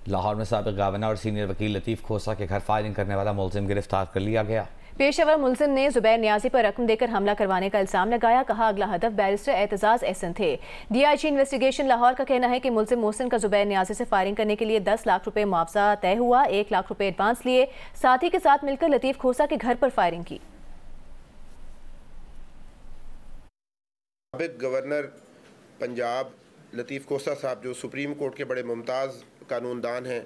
लाहौर में साबिक गवर्नर और सीनियर वकील लतीफ़ खोसा के घर फायरिंग करने वाला मुलजिम गिरफ्तार कर लिया गया। पेशेवर मुलजिम ने जुबैर नियाजी पर रकम देकर हमला करवाने का इल्जाम लगाया। कहा अगला हदफ बैरिस्टर एतजाज एहसन थे। DIG इन्वेस्टिगेशन लाहौर का कहना है कि मुलजिम मोहसिन का जुबैर नियाजी से फायरिंग करने के लिए 10 लाख रुपए मुआवजा तय हुआ। 1 लाख रुपए एडवांस लिए, साथी के साथ मिलकर लतीफ़ खोसा के घर पर फायरिंग की। साबिक गवर्नर पंजाब लतीफ़ खोसा साहब जो सुप्रीम कोर्ट के बड़े मुमताज़ कानूनदान हैं,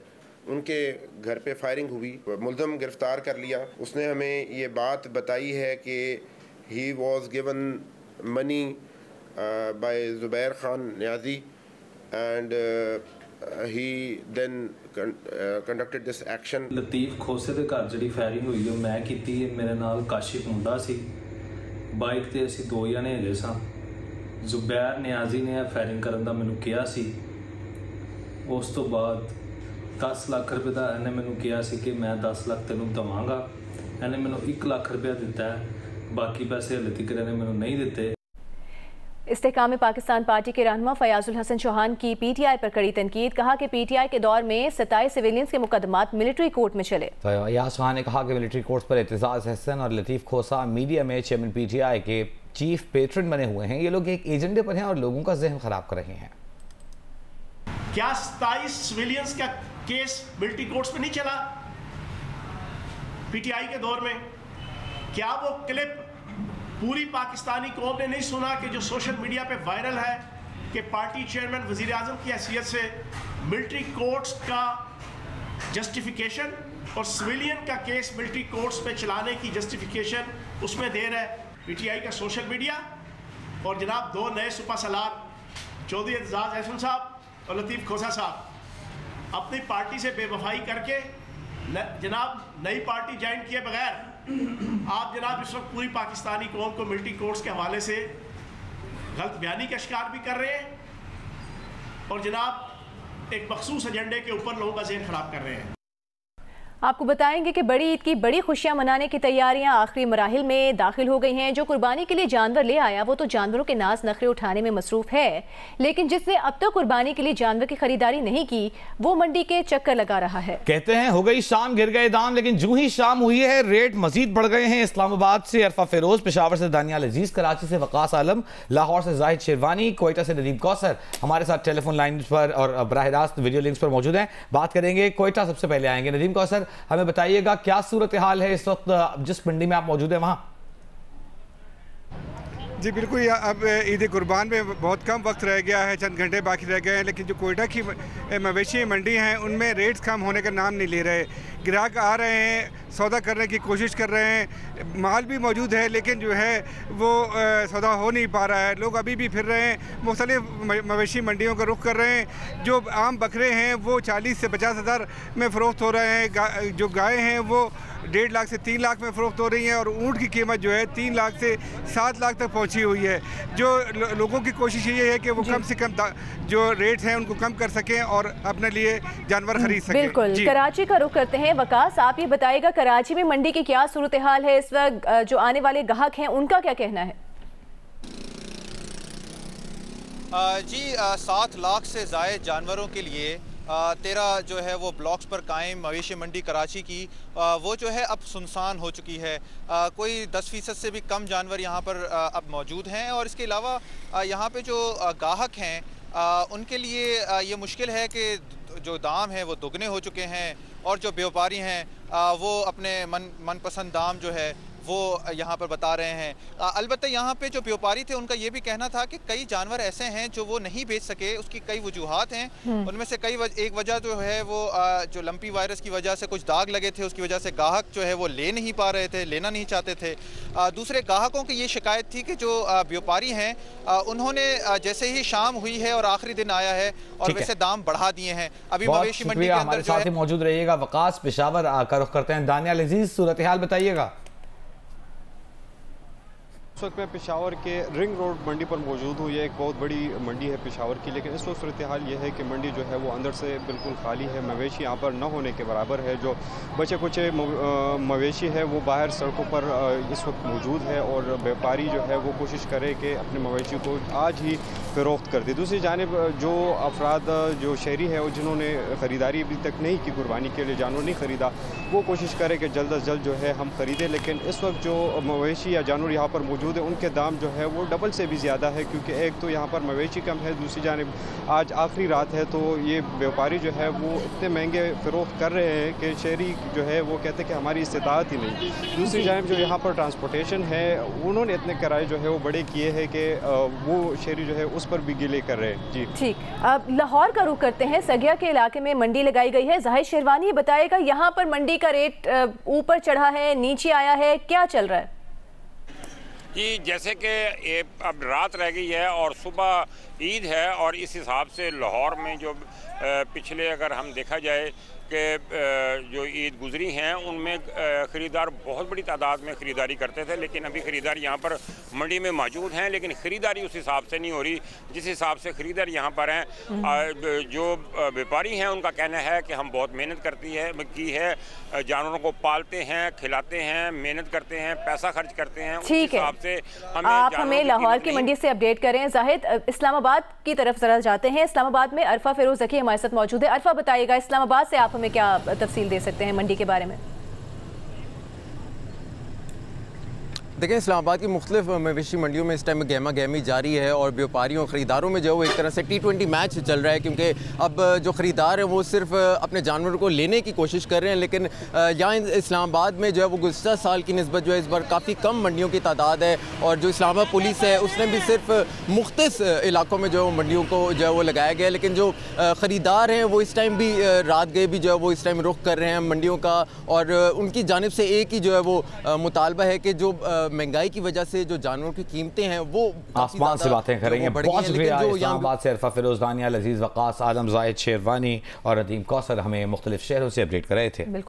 उनके घर पे फायरिंग हुई। मुलज़म गिरफ़्तार कर लिया। उसने हमें ये बात बताई है कि he was given money by Zubair Khan Niazi and he then conducted this action. Latif Khose के घर जी फायरिंग हुई है मैं की, मेरे नाल काशिफ मुंडा सी, बाइक ते असीं 2 जने हैगे सां। जुबैर नियाजी ने फायरिंग करन दा मैनूं कहा सी। उस तो बाद 10 लाख रुपए का इन्हें मैनूं कहा सी कि मैं 10 लाख तेनों दवांगा। इन्हें मैनूं 1 लाख रुपया दिता है, बाकी पैसे हले तक इन्हें मैनूं नहीं दिते। इस्तेहकाम पाकिस्तान पार्टी के रहनुमा फयाजुल हसन चौहान की PTI पर कड़ी तनकीद। कहा कि PTI के दौर में 27 सिविलियंस के मुकदमात मिलिट्री कोर्ट में चले। फयाज चौहान ने कहा कि मिलिट्री कोर्ट पर एतजाज एहसन और लतीफ़ खोसा मीडिया में चेयरमैन PTI के चीफ पेट्रन बने हुए हैं। ये लोग एक एजेंडे पर हैं और लोगों का जहन खराब कर रहे हैं। क्या 27 सिविलियंस का केस मिलिट्री कोर्ट्स में नहीं चला PTI के दौर में? क्या वो क्लिप पूरी पाकिस्तानी कौम ने नहीं सुना कि जो सोशल मीडिया पे वायरल है कि पार्टी चेयरमैन वजीर आजम की हैसियत से मिलिट्री कोर्ट्स का जस्टिफिकेशन और सिविलियन का केस मिलिट्री कोर्ट्स पे चलाने की जस्टिफिकेशन उसमें देर है PTI का सोशल मीडिया। और जनाब 2 नए सुपर सलार चौधरी एतजाज एहसन साहब और लतीफ़ खोसा साहब अपनी पार्टी से बेवफाई करके जनाब नई पार्टी ज्वाइन किए बगैर आप जनाब इस वक्त पूरी पाकिस्तानी कौम को मिलिट्री कोर्ट्स के हवाले से गलत बयानी का शिकार भी कर रहे हैं और जनाब एक मखसूस एजेंडे के ऊपर लोगों का ज़हन खराब कर रहे हैं। आपको बताएंगे कि बड़ी ईद की बड़ी खुशियां मनाने की तैयारियां आखिरी मराहिल में दाखिल हो गई हैं। जो कुर्बानी के लिए जानवर ले आया वो तो जानवरों के नाज नखरे उठाने में मसरूफ है, लेकिन जिसने अब तक कुर्बानी के लिए जानवर की खरीदारी नहीं की वो मंडी के चक्कर लगा रहा है। कहते हैं हो गई शाम गिर गए दाम, लेकिन जूं ही शाम हुई है रेट मजीद बढ़ गए हैं। इस्लामाबाद से अरफा फिरोज, पेशावर से दानियाल अजीज, कराची से वकास आलम, लाहौर से जाहिद शेरवानी, कोयटा से नदीम कौसर हमारे साथ टेलीफोन लाइन पर और बराह रास्त वीडियो लिंक्स पर मौजूद हैं। बात करेंगे कोयटा, सबसे पहले आएंगे नदीम कौसर। हमें बताइएगा क्या सूरत हाल है इस वक्त जिस मंडी में आप मौजूद हैं वहां? जी बिल्कुल, अब ईद कुर्बान में बहुत कम वक्त रह गया है, चंद घंटे बाकी रह गए हैं, लेकिन जो कोयटा की मवेशी मंडी हैं उनमें रेट्स कम होने का नाम नहीं ले रहे। ग्राहक आ रहे हैं, सौदा करने की कोशिश कर रहे हैं, माल भी मौजूद है लेकिन जो है वो सौदा हो नहीं पा रहा है। लोग अभी भी फिर रहे हैं, मुख्तलिफ मवेशी मंडियों का रुख कर रहे हैं। जो आम बकरे हैं वो 40 से 50 हज़ार में फ़रोख्त हो रहे हैं, जो गायें हैं वो 1.5 लाख से 3 लाख में फ़रोख्त हो रही हैं और ऊँट की कीमत जो है 3 लाख से 7 लाख तक पहुँची हुई है। जो लोगों की कोशिश ये है कि वो कम से कम जो रेट्स हैं उनको कम कर सकें और अपने लिए जानवर खरीद सकें। बिल्कुल, कराची का रुख करते हैं। वकास, आप ये बताइएगा कराची में मंडी की क्या सूरत हाल है इस वक्त? जो आने वाले ग्राहक हैं उनका क्या कहना है? जी 7 लाख से ज़ायद जानवरों के लिए 13 जो है वो ब्लॉक्स पर कायम मवेशी मंडी कराची की वो जो है अब सुनसान हो चुकी है। कोई 10% से भी कम जानवर यहाँ पर अब मौजूद हैं और इसके अलावा यहाँ पे जो गाहक हैं उनके लिए ये मुश्किल है कि जो दाम है वो दुगने हो चुके हैं और जो व्यापारी हैं वो अपने मनपसंद दाम जो है वो यहाँ पर बता रहे हैं। अलबत्ता यहाँ पे जो व्यापारी थे उनका ये भी कहना था कि कई जानवर ऐसे हैं जो वो नहीं बेच सके, उसकी कई वजूहात हैं। उनमें से एक वजह जो है वो जो लंपी वायरस की वजह से कुछ दाग लगे थे, उसकी वजह से ग्राहक जो है वो ले नहीं पा रहे थे, लेना नहीं चाहते थे। दूसरे ग्राहकों की ये शिकायत थी कि जो व्यापारी हैं उन्होंने जैसे ही शाम हुई है और आखिरी दिन आया है और वैसे दाम बढ़ा दिए हैं। अभी मवेशी मंडी के अंदर हमारे साथ ही मौजूद रहिएगा। वकास, पेशावर का रुख करते हैं। दानियाल अजीज, सूरत हाल बताइएगा। इस वक्त मैं पेशावर के रिंग रोड मंडी पर मौजूद हूँ। ये एक बहुत बड़ी मंडी है पेशावर की, लेकिन इस वक्त सूरत हाल ये है कि मंडी जो है वो अंदर से बिल्कुल खाली है। मवेशी यहाँ पर न होने के बराबर है। जो बचे कुछ मवेशी है वो बाहर सड़कों पर इस वक्त मौजूद है और व्यापारी जो है वो कोशिश करे कि अपने मवेशी को आज ही फ़रोख्त कर दे। दूसरी जानिब जो अफराद जो शहरी है जिन्होंने ख़रीदारी अभी तक नहीं की, कुर्बानी के लिए जानवर नहीं ख़रीदा, वो कोशिश करे कि जल्द अज जल्द जो है हम ख़रीदें। लेकिन इस वक्त जो मवेशी या जानवर यहाँ पर मौजूद है उनके दाम जो है वो डबल से भी ज़्यादा है, क्योंकि एक तो यहाँ पर मवेशी कम है, दूसरी जानिब आज आखिरी रात है तो ये व्यापारी जो है वो इतने महंगे फ़रोख्त कर रहे हैं कि शहरी जो है वो कहते हैं कि हमारी इस्तेताअत ही नहीं। दूसरी जानिब जो यहाँ पर ट्रांसपोर्टेशन है उन्होंने इतने किराए जो है वो बड़े किए हैं कि वो शहरी जो है उस पर भी गिले कर रहे हैं। जी ठीक, अब लाहौर का रुख करते हैं। सगिया के इलाके में मंडी लगाई गई है। जाहिद शेरवानी बताएगा यहाँ पर मंडी का रेट ऊपर चढ़ा है, नीचे आया है, क्या चल रहा है? जी जैसे कि अब रात रह गई है और सुबह ईद है और इस हिसाब से लाहौर में जो पिछले अगर हम देखा जाए कि जो ईद गुजरी हैं उनमें ख़रीदार बहुत बड़ी तादाद में ख़रीदारी करते थे, लेकिन अभी ख़रीदार यहाँ पर मंडी में मौजूद हैं, लेकिन ख़रीदारी उस हिसाब से नहीं हो रही जिस हिसाब से ख़रीदार यहाँ पर हैं। जो व्यापारी हैं उनका कहना है कि हम बहुत मेहनत की है, जानवरों को पालते हैं, खिलाते हैं, मेहनत करते हैं, पैसा खर्च करते हैं, उस हिसाब से आप हमें लाहौर की मंडी से अपडेट करें। जाहिद, इस्लामाबाद की तरफ जरा जाते हैं। इस्लामाबाद में अरफा फिरोज ज़की हमारे साथ मौजूद है। अरफा बताइएगा, इस्लामाबाद से आप हमें क्या तफसील दे सकते हैं मंडी के बारे में? देखिए, इस्लामाबाद की मुख्तलिफ मवेशी मंडियों में इस टाइम गहमा गहमी जारी है और व्यापारियों और ख़रीदारों में जो वो एक तरह से T20 मैच चल रहा है, क्योंकि अब जो ख़रीदार हैं वो सिर्फ अपने जानवरों को लेने की कोशिश कर रहे हैं। लेकिन यहाँ इस्लामाबाद में जो है वो गुज़श्ता साल की निस्बत जो है इस बार काफ़ी कम मंडियों की तादाद है और जो इस्लामाबाद पुलिस है उसने भी सिर्फ मुख्तलिफ इलाकों में जो मंडियों को जो है वो लगाया गया है। लेकिन जो ख़रीदार हैं वो इस टाइम भी रात गए भी जो है वो इस टाइम रुख कर रहे हैं मंडियों का, और उनकी जानिब से एक ही जो है वो मुतालबा है कि जो महंगाई की वजह से जो जानवरों की कीमतें हैं वो आसमान से बातें कर रही हैं। बहुत शुक्रिया इस्लामाबाद से अरफा फिरोज, दानियाल अजीज, वकास आलम, जाहिद शेरवानी और नदीम कौसर हमें मुख्तलिफ शहरों से अपडेट कर रहे थे।